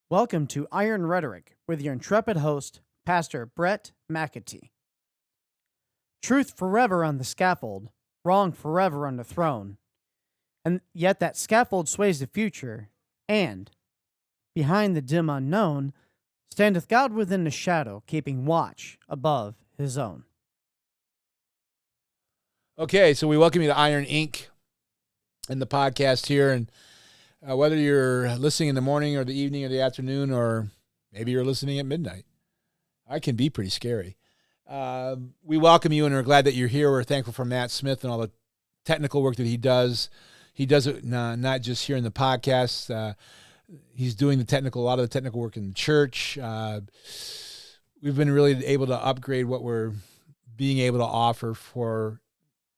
Welcome to Iron Rhetoric with your intrepid host, Pastor McAtee. Truth forever on the scaffold, wrong forever on the throne. And yet that scaffold sways the future, and behind the dim unknown standeth God within the shadow, keeping watch above his own. Okay, so we welcome you to Iron Inc. in the podcast here, and whether you're listening in the morning or the evening or the afternoon, or maybe you're listening at midnight, I can be pretty scary. We welcome you, and we're glad that you're here. We're thankful for Matt Smith and all the technical work that he does. He does it not just here in the podcast. He's doing a lot of the technical work in the church. We've been really able to upgrade what we're being able to offer for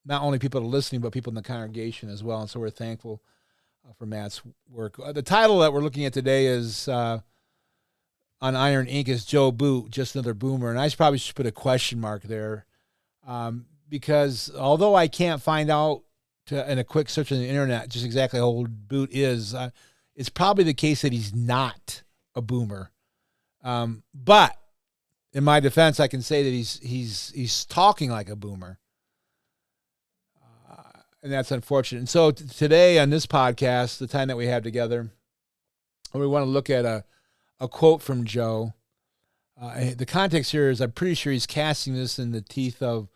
not only people listening, but people in the congregation as well. And so we're thankful for Matt's work. The title that we're looking at today is on Iron Inc. is Joe Boot, Just Another Boomer. And I probably should put a question mark there because although I can't find out in a quick search on the internet just exactly how old Boot is, it's probably the case that he's not a boomer. But in my defense, I can say that he's talking like a boomer. And that's unfortunate. And so today on this podcast, the time that we have together, we want to look at a quote from Joe. The context here is I'm pretty sure he's casting this in the teeth of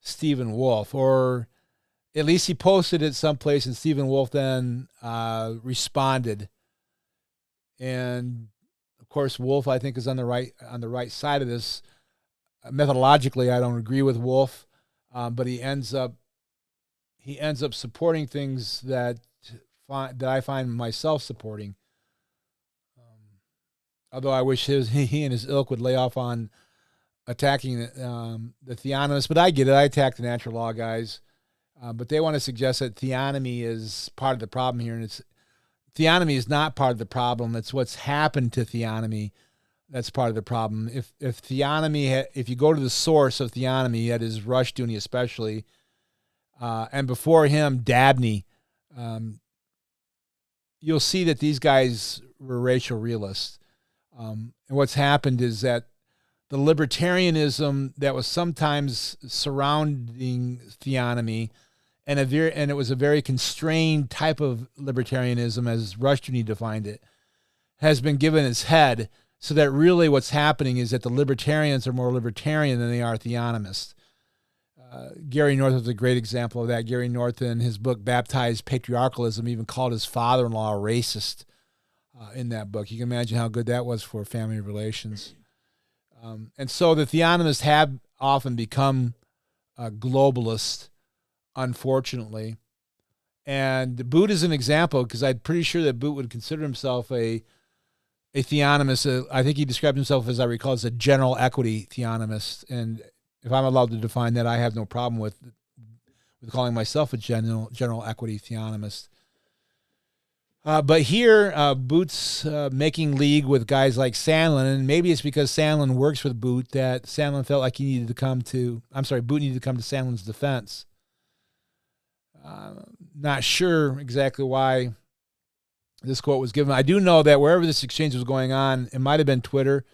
Stephen Wolfe, or at least he posted it someplace, and Stephen Wolfe then responded. And of course, Wolfe, I think, is on the right side of this. Methodologically, I don't agree with Wolfe, but he ends up supporting things that I find myself supporting. Although I wish he and his ilk would lay off on attacking the theonomists, but I get it. I attack the natural law guys, but they want to suggest that theonomy is part of the problem here, and theonomy is not part of the problem. It's what's happened to theonomy that's part of the problem. If theonomy, if you go to the source of theonomy, that is Rushdoony especially. And before him, Dabney, you'll see that these guys were racial realists. And what's happened is that the libertarianism that was sometimes surrounding theonomy, and it was a very constrained type of libertarianism, as Rushdoony defined it, has been given its head, so that really what's happening is that the libertarians are more libertarian than they are theonomists. Gary North is a great example of that. Gary North, in his book Baptized Patriarchalism, even called his father-in-law a racist in that book. You can imagine how good that was for family relations. And so the theonomists have often become globalists, unfortunately. And Boot is an example, because I'm pretty sure that Boot would consider himself a theonomist. I think he described himself, as I recall, as a general equity theonomist. And if I'm allowed to define that, I have no problem with calling myself a general equity theonomist. But here, Boot's making league with guys like Sandlin, and maybe it's because Sandlin works with Boot that Sandlin felt like Boot needed to come to Sandlin's defense. Not sure exactly why this quote was given. I do know that wherever this exchange was going on, it might have been Twitter.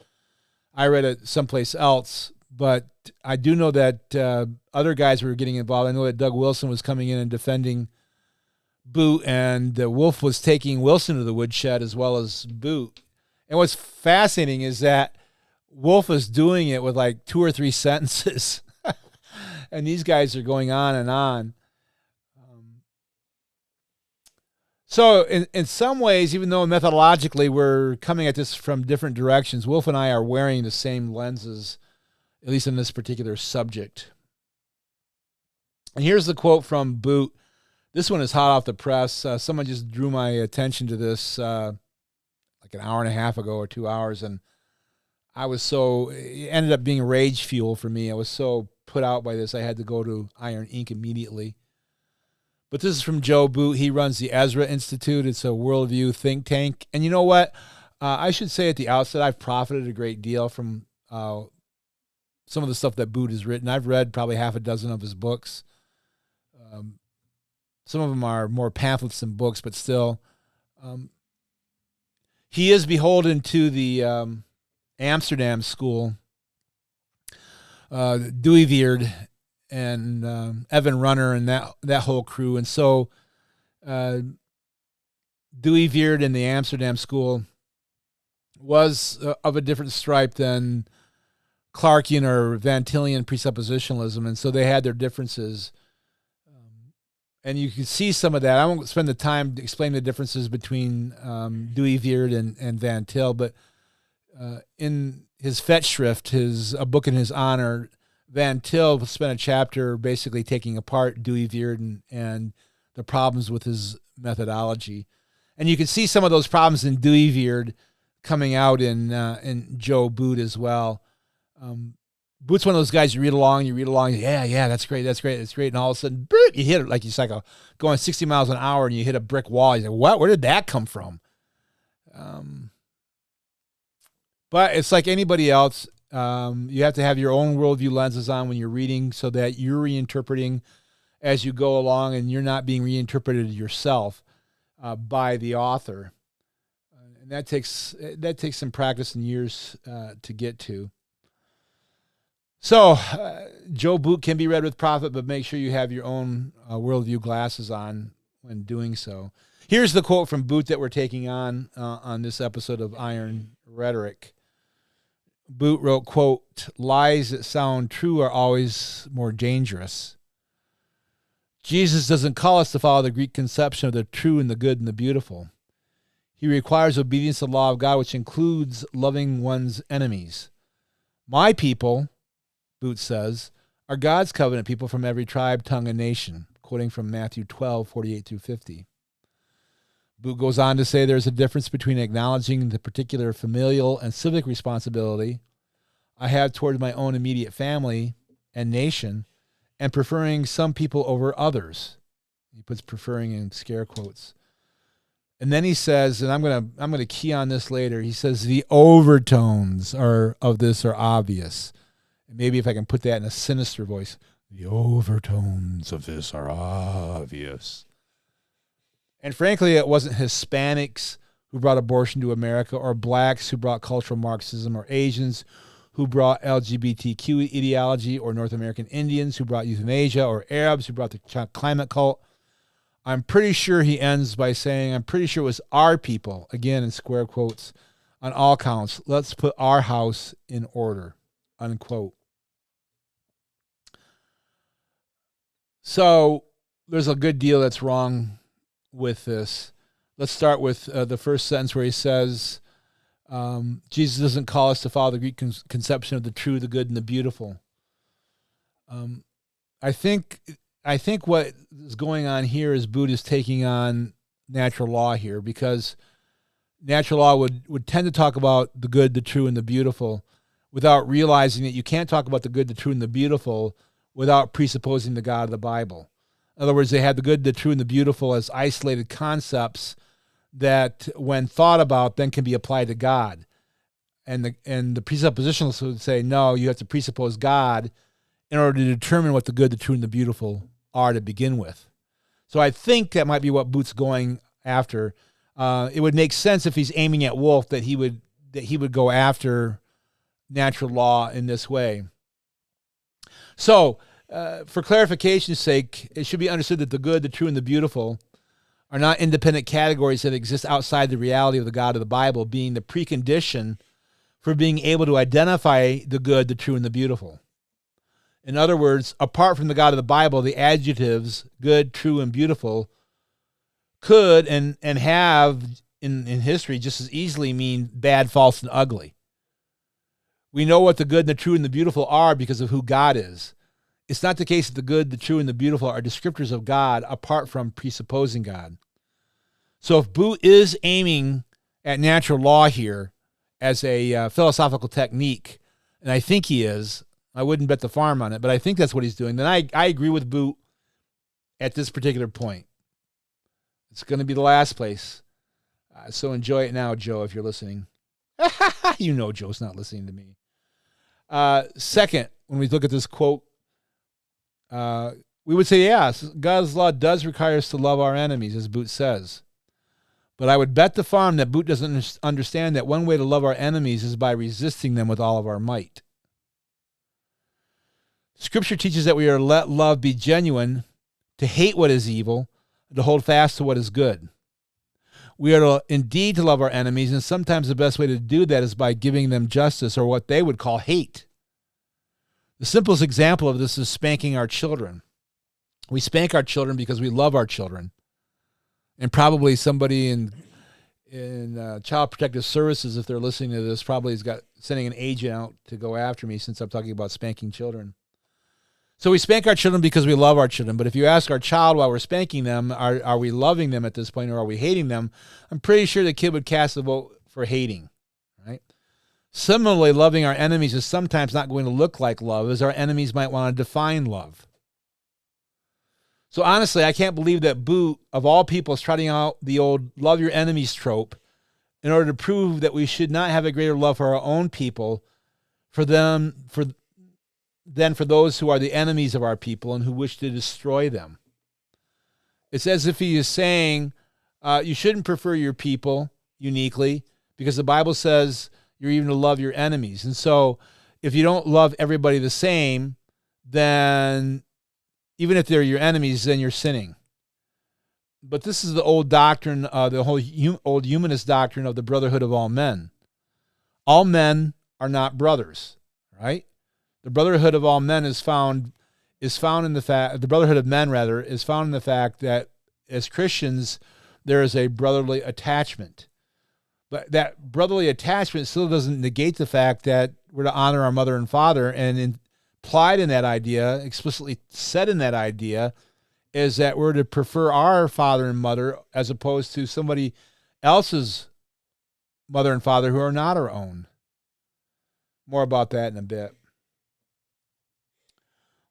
I read it someplace else. But I do know that other guys were getting involved. I know that Doug Wilson was coming in and defending Boot, and Wolfe was taking Wilson to the woodshed as well as Boot. And what's fascinating is that Wolfe is doing it with like 2 or 3 sentences. And these guys are going on and on. So in some ways, even though methodologically we're coming at this from different directions, Wolfe and I are wearing the same lenses, at least in this particular subject. And here's the quote from Boot. This one is hot off the press. Someone just drew my attention to this like an hour and a half ago or 2 hours, and it ended up being rage fuel for me. I was so put out by this, I had to go to Iron Inc. immediately. But this is from Joe Boot. He runs the Ezra Institute. It's a worldview think tank. And you know what? I should say at the outset, I've profited a great deal from some of the stuff that Boot has written. I've read probably half a dozen of his books. Some of them are more pamphlets than books, but still. He is beholden to the Amsterdam school, Dewey Veerd and Evan Runner and that whole crew. And so Dewey Veerd in the Amsterdam school was of a different stripe than Clarkian or Van Tillian presuppositionalism, and so they had their differences. And you can see some of that. I won't spend the time to explain the differences between Dewey Veerd and Van Til, but in his Vetschrift, a book in his honor, Van Til spent a chapter basically taking apart Dewey Veerd and the problems with his methodology. And you can see some of those problems in Dewey Veerd coming out in Joe Boot as well. Boot's one of those guys you read along, yeah, that's great. And all of a sudden, you hit it like it's like going 60 miles an hour and you hit a brick wall. You're like, what? Where did that come from? But it's like anybody else. You have to have your own worldview lenses on when you're reading so that you're reinterpreting as you go along and you're not being reinterpreted yourself by the author. And that takes some practice and years to get to. So, Joe Boot can be read with profit, but make sure you have your own worldview glasses on when doing so. Here's the quote from Boot that we're taking on this episode of Iron Rhetoric. Boot wrote, quote, "Lies that sound true are always more dangerous. Jesus doesn't call us to follow the Greek conception of the true and the good and the beautiful. He requires obedience to the law of God, which includes loving one's enemies. My people," Boot says, "are God's covenant people from every tribe, tongue, and nation," quoting from Matthew 12:48-50. Boot goes on to say there's a difference between acknowledging the particular familial and civic responsibility I have toward my own immediate family and nation and preferring some people over others. He puts preferring in scare quotes. And then he says, and I'm gonna key on this later, he says the overtones of this are obvious. And maybe if I can put that in a sinister voice, the overtones of this are obvious. And frankly, it wasn't Hispanics who brought abortion to America, or blacks who brought cultural Marxism, or Asians who brought LGBTQ ideology, or North American Indians who brought euthanasia, or Arabs who brought the climate cult. I'm pretty sure he ends by saying, I'm pretty sure it was our people, again in square quotes, on all counts. Let's put our house in order, unquote. So there's a good deal that's wrong with this. Let's start with the first sentence where he says, Jesus doesn't call us to follow the Greek conception of the true, the good, and the beautiful. I think what is going on here is Boot is taking on natural law here, because natural law would tend to talk about the good, the true, and the beautiful without realizing that you can't talk about the good, the true, and the beautiful without presupposing the God of the Bible. In other words, they had the good, the true, and the beautiful as isolated concepts that, when thought about, then can be applied to God. And the presuppositionalists would say, no, you have to presuppose God in order to determine what the good, the true, and the beautiful are to begin with. So I think that might be what Boot's going after. It would make sense if he's aiming at Wolf that he would go after natural law in this way. So, for clarification's sake, it should be understood that the good, the true, and the beautiful are not independent categories that exist outside the reality of the God of the Bible, being the precondition for being able to identify the good, the true, and the beautiful. In other words, apart from the God of the Bible, the adjectives good, true, and beautiful could and have in history just as easily mean bad, false, and ugly. We know what the good, the true, and the beautiful are because of who God is. It's not the case that the good, the true, and the beautiful are descriptors of God apart from presupposing God. So if Boot is aiming at natural law here as a philosophical technique, and I think he is, I wouldn't bet the farm on it, but I think that's what he's doing, then I agree with Boot at this particular point. It's going to be the last place. So enjoy it now, Joe, if you're listening. You know Joe's not listening to me. Second, when we look at this quote, we would say, yes, God's law does require us to love our enemies, as Boot says. But I would bet the farm that Boot doesn't understand that one way to love our enemies is by resisting them with all of our might. Scripture teaches that we are to let love be genuine, to hate what is evil, and to hold fast to what is good. We are to, indeed to love our enemies, and sometimes the best way to do that is by giving them justice, or what they would call hate. The simplest example of this is spanking our children. We spank our children because we love our children. And probably somebody in Child Protective Services, if they're listening to this, probably has got sending an agent out to go after me since I'm talking about spanking children. So we spank our children because we love our children. But if you ask our child while we're spanking them, are we loving them at this point, or are we hating them? I'm pretty sure the kid would cast a vote for hating, right? Similarly, loving our enemies is sometimes not going to look like love, as our enemies might want to define love. So honestly, I can't believe that Boot, of all people, is trotting out the old love your enemies trope in order to prove that we should not have a greater love for our own people than for those who are the enemies of our people and who wish to destroy them. It's as if he is saying, you shouldn't prefer your people uniquely, because the Bible says you're even to love your enemies. And so if you don't love everybody the same, then even if they're your enemies, then you're sinning. But this is the old doctrine, the whole old humanist doctrine of the brotherhood of all men. All men are not brothers, right? The brotherhood of all men is found in the fact, the brotherhood of men rather, is found in the fact that as Christians, there is a brotherly attachment. But that brotherly attachment still doesn't negate the fact that we're to honor our mother and father, and implied in that idea, explicitly said in that idea, is that we're to prefer our father and mother as opposed to somebody else's mother and father who are not our own. More about that in a bit.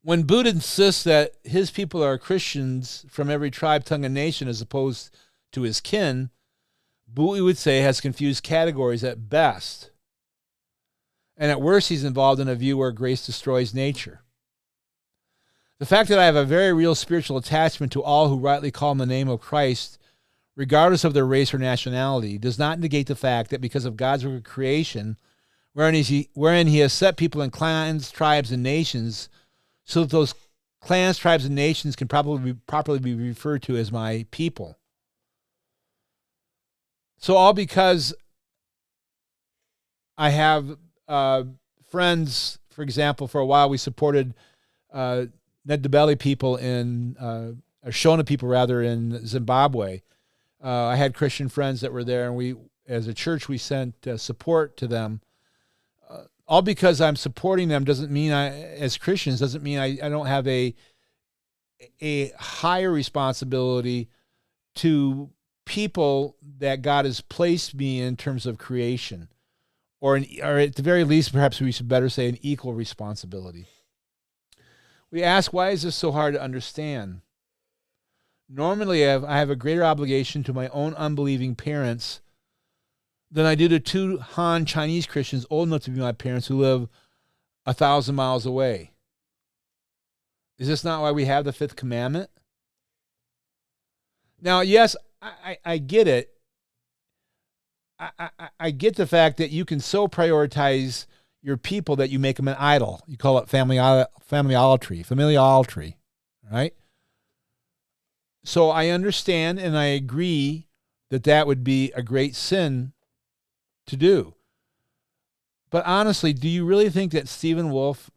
When Boot insists that his people are Christians from every tribe, tongue, and nation as opposed to his kin, Boot, we would say, has confused categories at best. And at worst, he's involved in a view where grace destroys nature. The fact that I have a very real spiritual attachment to all who rightly call on the name of Christ, regardless of their race or nationality, does not negate the fact that because of God's work of creation, wherein he has set people in clans, tribes, and nations, so that those clans, tribes, and nations can properly be referred to as my people. So all because I have friends, for example, for a while we supported Ndebele people or Shona people rather, in Zimbabwe. I had Christian friends that were there, and we, as a church, we sent support to them. All because I'm supporting them doesn't mean as Christians, doesn't mean I don't have a higher responsibility to people that God has placed me in terms of creation. Or at the very least, perhaps we should better say an equal responsibility. We ask, why is this so hard to understand? Normally, I have a greater obligation to my own unbelieving parents than I do to two Han Chinese Christians old enough to be my parents who live 1,000 miles away. Is this not why we have the fifth commandment? Now, yes, I get it. I get the fact that you can so prioritize your people that you make them an idol. You call it familiolatry, right? So I understand and I agree that would be a great sin to do. But honestly, do you really think that Stephen Wolfe,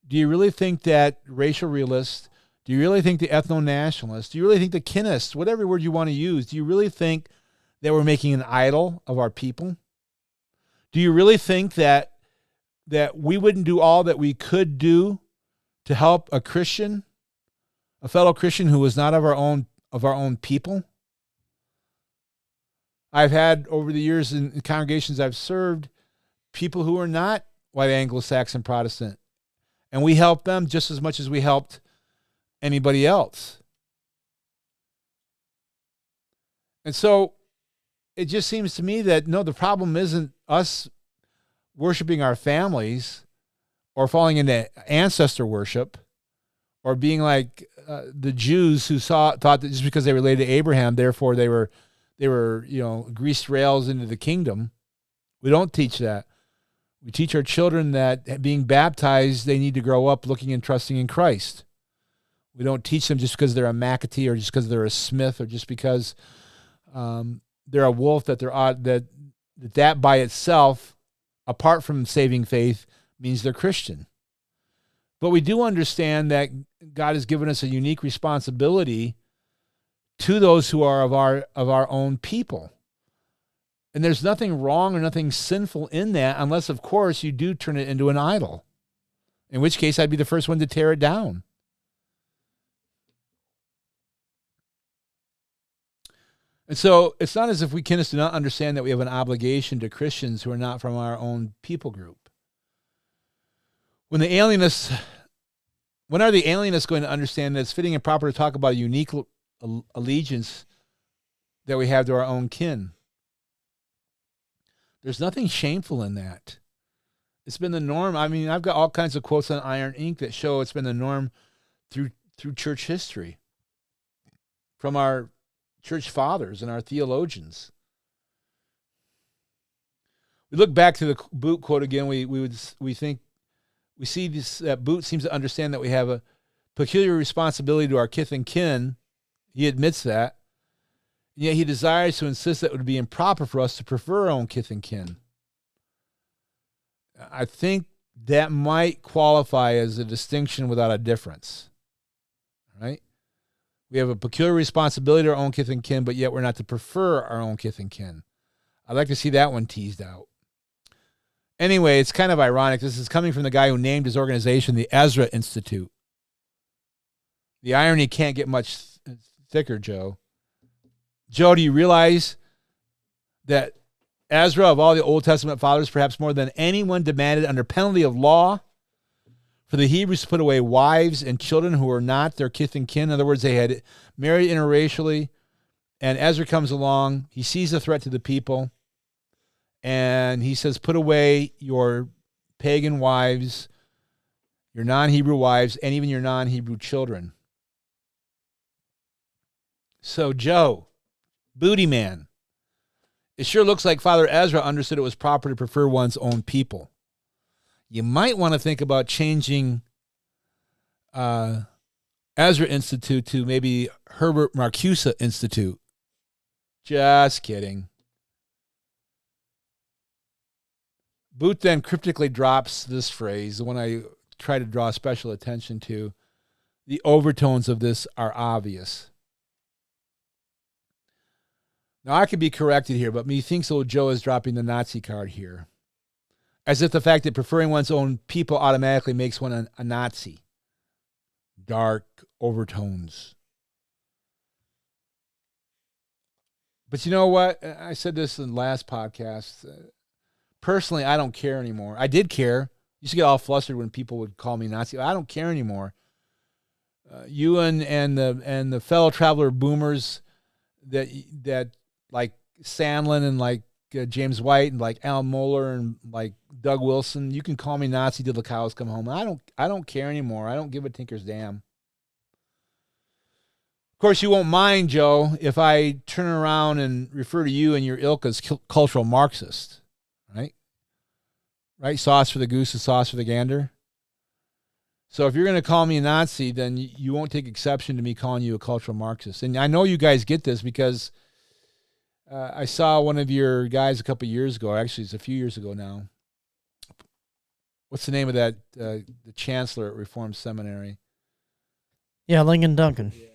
do you really think that racial realists, do you really think the ethno-nationalists, do you really think the kinists, whatever word you want to use, do you really think that we're making an idol of our people? Do you really think that we wouldn't do all that we could do to help a Christian, a fellow Christian who was not of our own people? I've had, over the years in congregations I've served, people who are not white Anglo-Saxon Protestant, and we helped them just as much as we helped anybody else. And so it just seems to me that, no, the problem isn't us worshiping our families or falling into ancestor worship or being like the Jews who thought that just because they related to Abraham, therefore they were they were, greased rails into the kingdom. We don't teach that. We teach our children that being baptized, they need to grow up looking and trusting in Christ. We don't teach them just because they're a McAtee or just because they're a Smith or just because they're a wolf that by itself, apart from saving faith, means they're Christian. But we do understand that God has given us a unique responsibility to those who are of our own people. And there's nothing wrong or nothing sinful in that, unless, of course, you do turn it into an idol, in which case I'd be the first one to tear it down. And so it's not as if we do not understand that we have an obligation to Christians who are not from our own people group. When are the alienists going to understand that it's fitting and proper to talk about a unique allegiance that we have to our own kin? There's nothing shameful in that. It's been the norm. I mean, I've got all kinds of quotes on Iron Ink that show it's been the norm through church history from our church fathers and our theologians. We look back to the Boot quote again. We see this, that Boot seems to understand that we have a peculiar responsibility to our kith and kin. He admits that. And yet he desires to insist that it would be improper for us to prefer our own kith and kin. I think that might qualify as a distinction without a difference. Right? We have a peculiar responsibility to our own kith and kin, but yet we're not to prefer our own kith and kin. I'd like to see that one teased out. Anyway, it's kind of ironic. This is coming from the guy who named his organization the Ezra Institute. The irony can't get much thicker, Joe. Joe, do you realize that Ezra, of all the Old Testament fathers, perhaps more than anyone, demanded under penalty of law for the Hebrews to put away wives and children who were not their kith and kin? In other words, they had married interracially, and Ezra comes along. He sees a threat to the people, and he says, put away your pagan wives, your non-Hebrew wives, and even your non-Hebrew children. So, Joe, Booty Man, it sure looks like Father Ezra understood it was proper to prefer one's own people. You might want to think about changing Ezra Institute to maybe Herbert Marcuse Institute. Just kidding. Boot then cryptically drops this phrase, the one I try to draw special attention to. The overtones of this are obvious. Now, I could be corrected here, but methinks old Joe is dropping the Nazi card here. As if the fact that preferring one's own people automatically makes one a Nazi. Dark overtones. But you know what? I said this in the last podcast. Personally, I don't care anymore. I did care. I used to get all flustered when people would call me Nazi. I don't care anymore. You and the fellow traveler boomers that like Sandlin and like James White and like Al Mohler and like Doug Wilson, you can call me Nazi till the cows come home. I don't care anymore. I don't give a tinker's damn. Of course, you won't mind, Joe, if I turn around and refer to you and your ilk as cultural Marxist, right? Right? Sauce for the goose is sauce for the gander. So if you're going to call me a Nazi, then you won't take exception to me calling you a cultural Marxist. And I know you guys get this because I saw one of your guys a couple of years ago. Actually, it's a few years ago now. What's the name of that? The chancellor at Reformed Seminary. Yeah, Ligon Duncan. Yeah.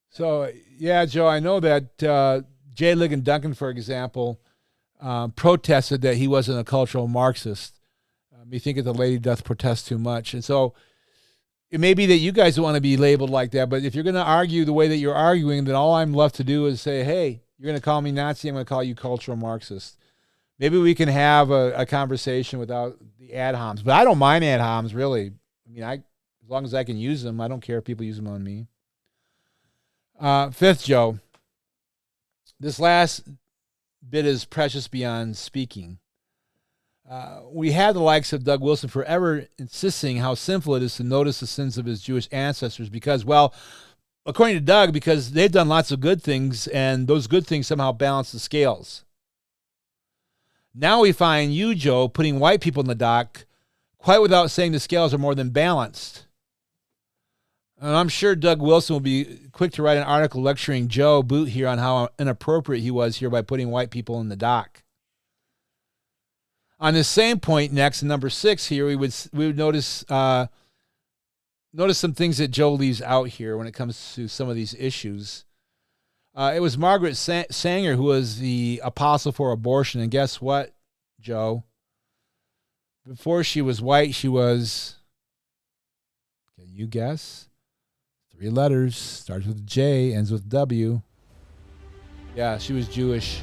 So, yeah, Joe, I know that J. Ligon Duncan, for example, protested that he wasn't a cultural Marxist. Methinketh the lady doth protest too much. And so it may be that you guys don't want to be labeled like that, but if you're going to argue the way that you're arguing, then all I'm left to do is say, hey, you're going to call me Nazi, I'm going to call you cultural Marxist. Maybe we can have a conversation without the ad homs. But I don't mind ad homs, really. I mean, as long as I can use them, I don't care if people use them on me. Fifth, Joe, this last bit is precious beyond speaking. We had the likes of Doug Wilson forever insisting how sinful it is to notice the sins of his Jewish ancestors because, well, according to Doug, because they've done lots of good things, and those good things somehow balance the scales. Now we find you, Joe, putting white people in the dock quite without saying the scales are more than balanced. And I'm sure Doug Wilson will be quick to write an article lecturing Joe Boot here on how inappropriate he was here by putting white people in the dock. On this same point, next, in number 6 here, we would notice some things that Joe leaves out here when it comes to some of these issues. It was Margaret Sanger who was the apostle for abortion. And guess what, Joe? Before she was white, she was, can you guess? 3 letters, starts with J, ends with W. Yeah, she was Jewish.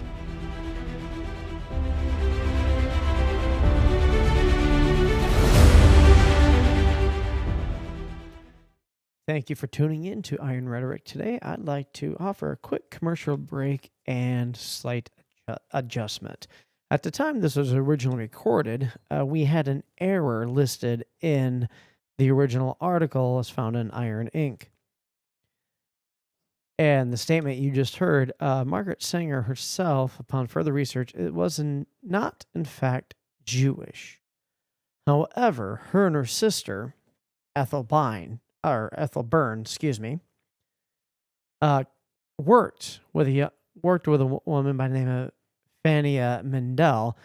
Thank you for tuning in to Iron Rhetoric today. I'd like to offer a quick commercial break and slight adjustment. At the time this was originally recorded, we had an error listed in the original article as found in Iron Inc. And the statement you just heard, Margaret Sanger herself, upon further research, it was not, in fact, Jewish. However, her and her sister, Ethel Byrne, worked with a woman by the name of Fania Mendel,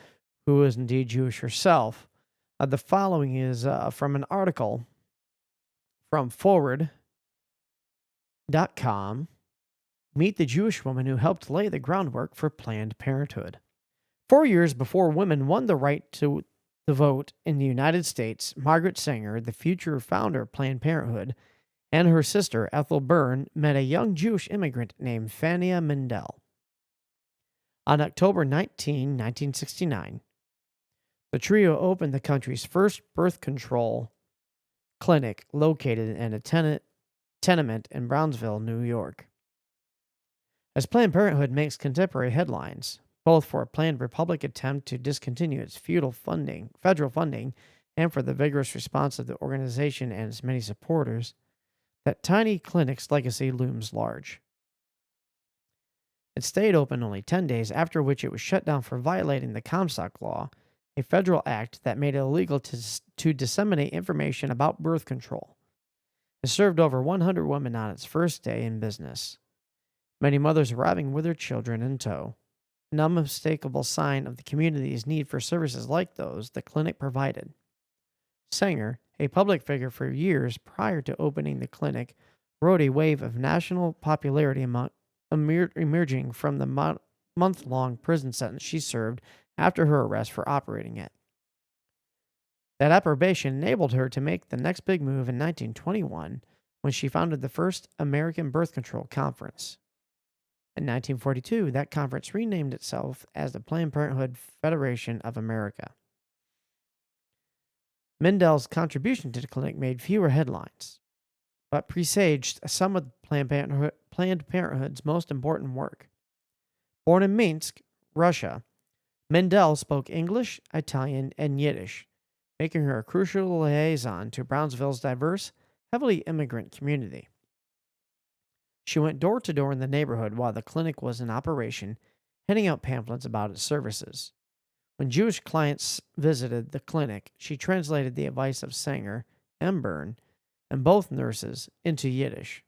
who is indeed Jewish herself. The following is from an article from forward.com. Meet the Jewish woman who helped lay the groundwork for Planned Parenthood. 4 years before women won the right to the vote in the United States, Margaret Sanger, the future founder of Planned Parenthood, and her sister Ethel Byrne met a young Jewish immigrant named Fania Mendel. On October 19, 1969, the trio opened the country's first birth control clinic located in a tenement in Brownsville, New York. As Planned Parenthood makes contemporary headlines, both for a planned Republican attempt to discontinue its federal funding, and for the vigorous response of the organization and its many supporters, that tiny clinic's legacy looms large. It stayed open only 10 days, after which it was shut down for violating the Comstock Law, a federal act that made it illegal to disseminate information about birth control. It served over 100 women on its first day in business, many mothers arriving with their children in tow, an unmistakable sign of the community's need for services like those the clinic provided. Sanger, a public figure for years prior to opening the clinic, rode a wave of national popularity emerging from the month-long prison sentence she served after her arrest for operating it. That approbation enabled her to make the next big move in 1921 when she founded the first American Birth Control Conference. In 1942, that conference renamed itself as the Planned Parenthood Federation of America. Mendel's contribution to the clinic made fewer headlines, but presaged some of Planned Parenthood's most important work. Born in Minsk, Russia, Mendel spoke English, Italian, and Yiddish, making her a crucial liaison to Brownsville's diverse, heavily immigrant community. She went door to door in the neighborhood while the clinic was in operation, handing out pamphlets about its services. When Jewish clients visited the clinic, she translated the advice of Sanger and Byrne, and both nurses, into Yiddish.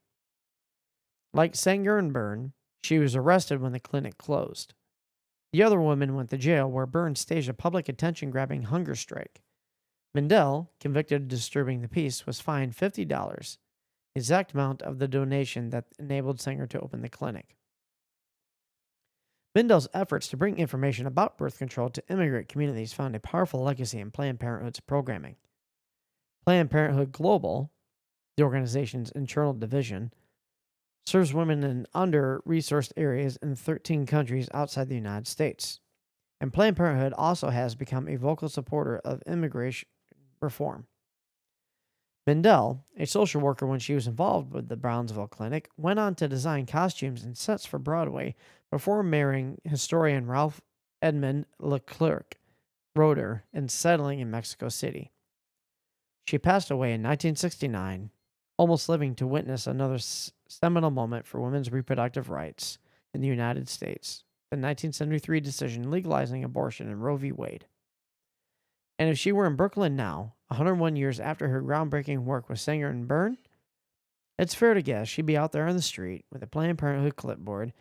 Like Sanger and Byrne, she was arrested when the clinic closed. The other women went to jail, where Byrne staged a public attention-grabbing hunger strike. Mendel, convicted of disturbing the peace, was fined $50, the exact amount of the donation that enabled Sanger to open the clinic. Mendel's efforts to bring information about birth control to immigrant communities found a powerful legacy in Planned Parenthood's programming. Planned Parenthood Global, the organization's internal division, serves women in under-resourced areas in 13 countries outside the United States. And Planned Parenthood also has become a vocal supporter of immigration reform. Mendel, a social worker when she was involved with the Brownsville Clinic, went on to design costumes and sets for Broadway before marrying historian Ralph Edmund Leclerc Roeder and settling in Mexico City. She passed away in 1969, almost living to witness another seminal moment for women's reproductive rights in the United States, the 1973 decision legalizing abortion in Roe v. Wade. And if she were in Brooklyn now, 101 years after her groundbreaking work with Sanger and Byrne, it's fair to guess she'd be out there on the street with a Planned Parenthood clipboard,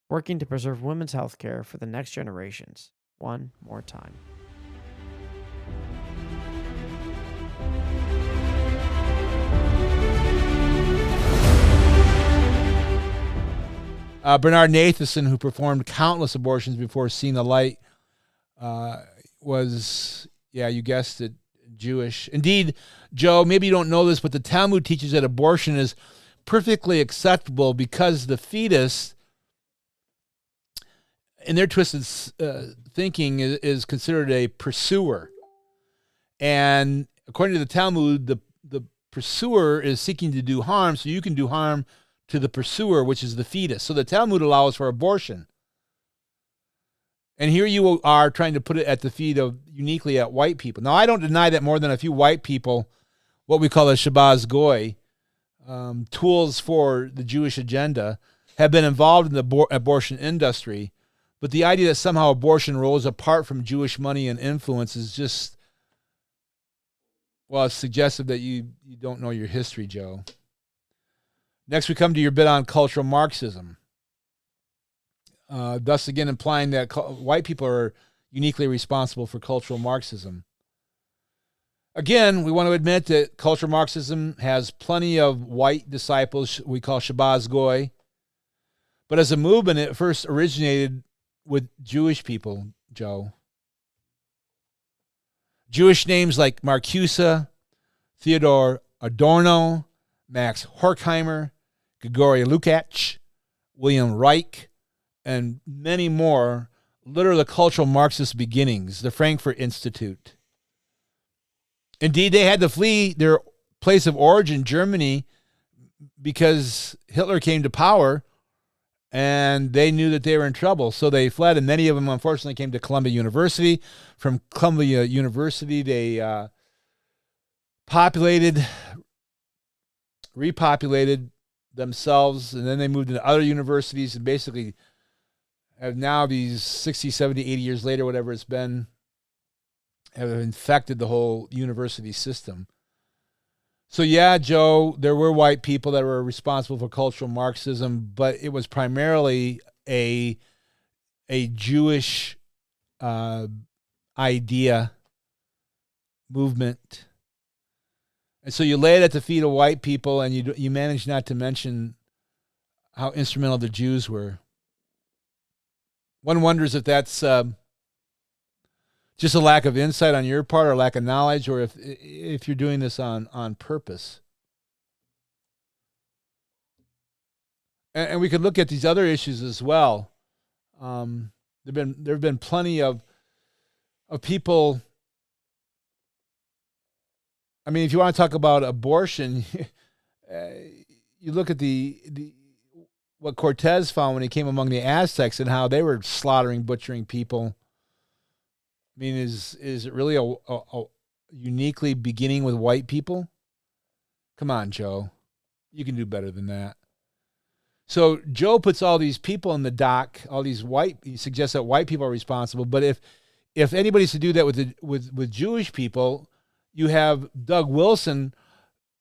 working to preserve women's health care for the next generations. One more time. Bernard Nathanson, who performed countless abortions before seeing the light, was, yeah, you guessed it, Jewish. Indeed, Joe, maybe you don't know this, but the Talmud teaches that abortion is perfectly acceptable because the fetus, in their twisted thinking, is considered a pursuer. And according to the Talmud, the pursuer is seeking to do harm, so you can do harm to the pursuer, which is the fetus. So the Talmud allows for abortion. And here you are trying to put it at the feet of uniquely at white people. Now, I don't deny that more than a few white people, what we call a Shabazz Goy, tools for the Jewish agenda, have been involved in the abortion industry. But the idea that somehow abortion rolls apart from Jewish money and influence is just, well, it's suggestive that you don't know your history, Joe. Next, we come to your bit on cultural Marxism. Thus, again, implying that white people are uniquely responsible for cultural Marxism. Again, we want to admit that cultural Marxism has plenty of white disciples we call Shabazz Goy. But as a movement, it first originated with Jewish people, Joe. Jewish names like Marcuse, Theodor Adorno, Max Horkheimer, Grigory Lukács, William Reich, and many more litter the cultural Marxist beginnings, the Frankfurt Institute. Indeed, they had to flee their place of origin, Germany, because Hitler came to power, and they knew that they were in trouble, so they fled, and many of them, unfortunately, came to Columbia University. From Columbia University, they repopulated themselves, and then they moved into other universities and basically have now these 60, 70, 80 years later, whatever it's been, have infected the whole university system. So yeah, Joe, there were white people that were responsible for cultural Marxism, but it was primarily a Jewish idea, movement. And so you lay it at the feet of white people, and you manage not to mention how instrumental the Jews were. One wonders if that's just a lack of insight on your part, or lack of knowledge, or if you're doing this on purpose. And we could look at these other issues as well. There have been plenty of people. I mean, if you want to talk about abortion, you look at what Cortez found when he came among the Aztecs and how they were slaughtering, butchering people. I mean, is it really a uniquely beginning with white people? Come on, Joe. You can do better than that. So Joe puts all these people in the dock, all these he suggests that white people are responsible. But if anybody's to do that with Jewish people, you have Doug Wilson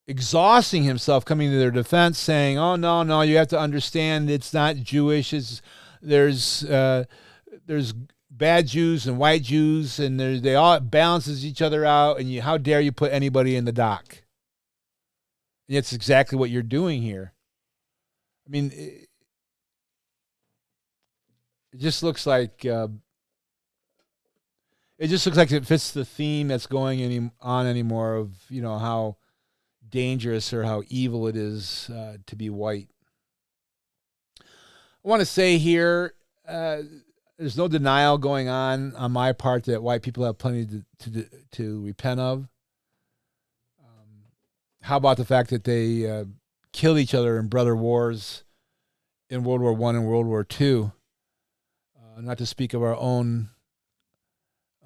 exhausting himself, coming to their defense, saying, "Oh no, you have to understand, it's not Jewish. There's bad Jews and white Jews, and they all balances each other out. And how dare you put anybody in the dock?" And that's exactly what you're doing here. I mean, it just looks like it fits the theme that's going on anymore of how dangerous or how evil it is to be white. I want to say here, there's no denial going on my part that white people have plenty to repent of. How about the fact that they killed each other in brother wars in World War I and World War II? Not to speak of our own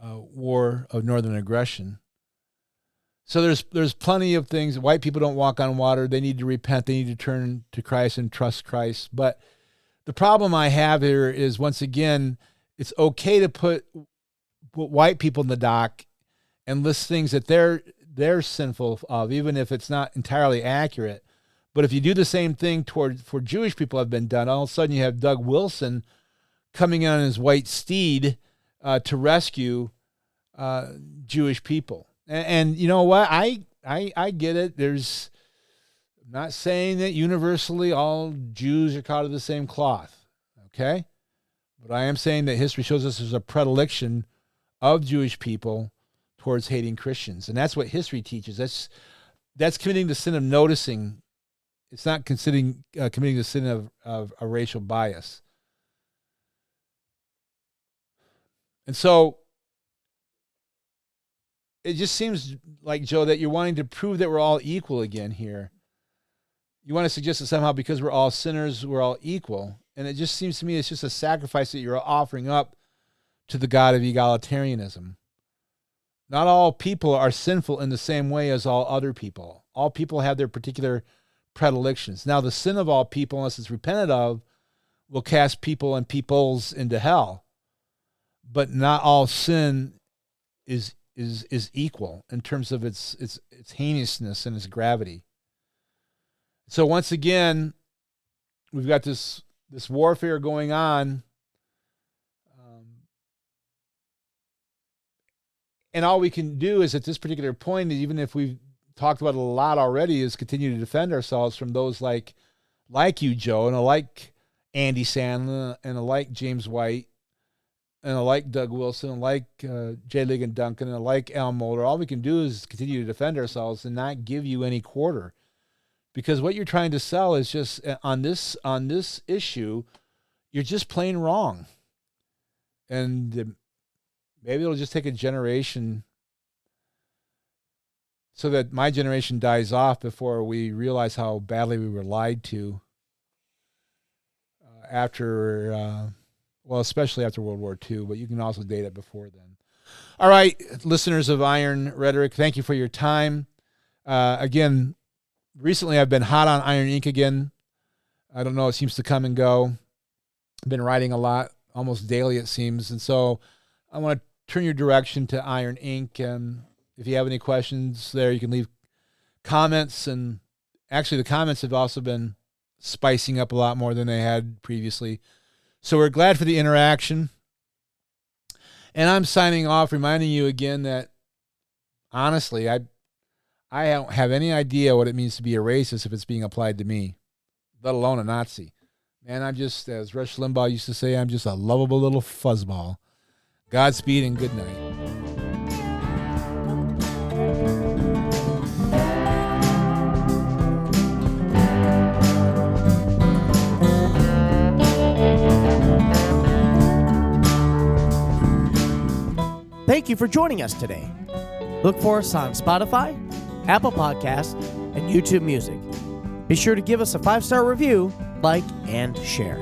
war of northern aggression. So there's plenty of things. White people don't walk on water. They need to repent. They need to turn to Christ and trust Christ. But the problem I have here is, once again, it's okay to put white people in the dock and list things that they're sinful of, even if it's not entirely accurate. But if you do the same thing for Jewish people have been done, all of a sudden you have Doug Wilson coming in on his white steed to rescue Jewish people. And you know what? I get it. I'm not saying that universally all Jews are cut of the same cloth, okay? But I am saying that history shows us there's a predilection of Jewish people towards hating Christians. And that's what history teaches. That's committing the sin of noticing. It's not committing the sin of a racial bias. And so it just seems like, Joe, that you're wanting to prove that we're all equal again here. You want to suggest that somehow because we're all sinners, we're all equal. And it just seems to me it's just a sacrifice that you're offering up to the God of egalitarianism. Not all people are sinful in the same way as all other people. All people have their particular predilections. Now, the sin of all people, unless it's repented of, will cast people and peoples into hell. But not all sin is equal in terms of its heinousness and its gravity. So once again, we've got this warfare going on, and all we can do is, at this particular point, even if we've talked about it a lot already, is continue to defend ourselves from those like you, Joe, and like Andy Sandlin, and like James White, and like Doug Wilson, and like J. Ligon Duncan, and like Al Mohler. All we can do is continue to defend ourselves and not give you any quarter. Because what you're trying to sell is just, on this issue, you're just plain wrong. And maybe it'll just take a generation so that my generation dies off before we realize how badly we were lied to especially after World War II, but you can also date it before then. All right, listeners of Iron Rhetoric, thank you for your time. Again, recently I've been hot on Iron Ink again. I don't know, it seems to come and go. I've been writing a lot, almost daily it seems, and so I want to turn your direction to Iron Ink, and if you have any questions there, you can leave comments, and actually the comments have also been spicing up a lot more than they had previously. So we're glad for the interaction. And I'm signing off, reminding you again that, honestly, I don't have any idea what it means to be a racist if it's being applied to me, let alone a Nazi. Man, I'm just, as Rush Limbaugh used to say, I'm just a lovable little fuzzball. Godspeed and good night. Thank you for joining us today. Look for us on Spotify, Apple Podcasts, and YouTube Music. Be sure to give us a 5-star review, like, and share.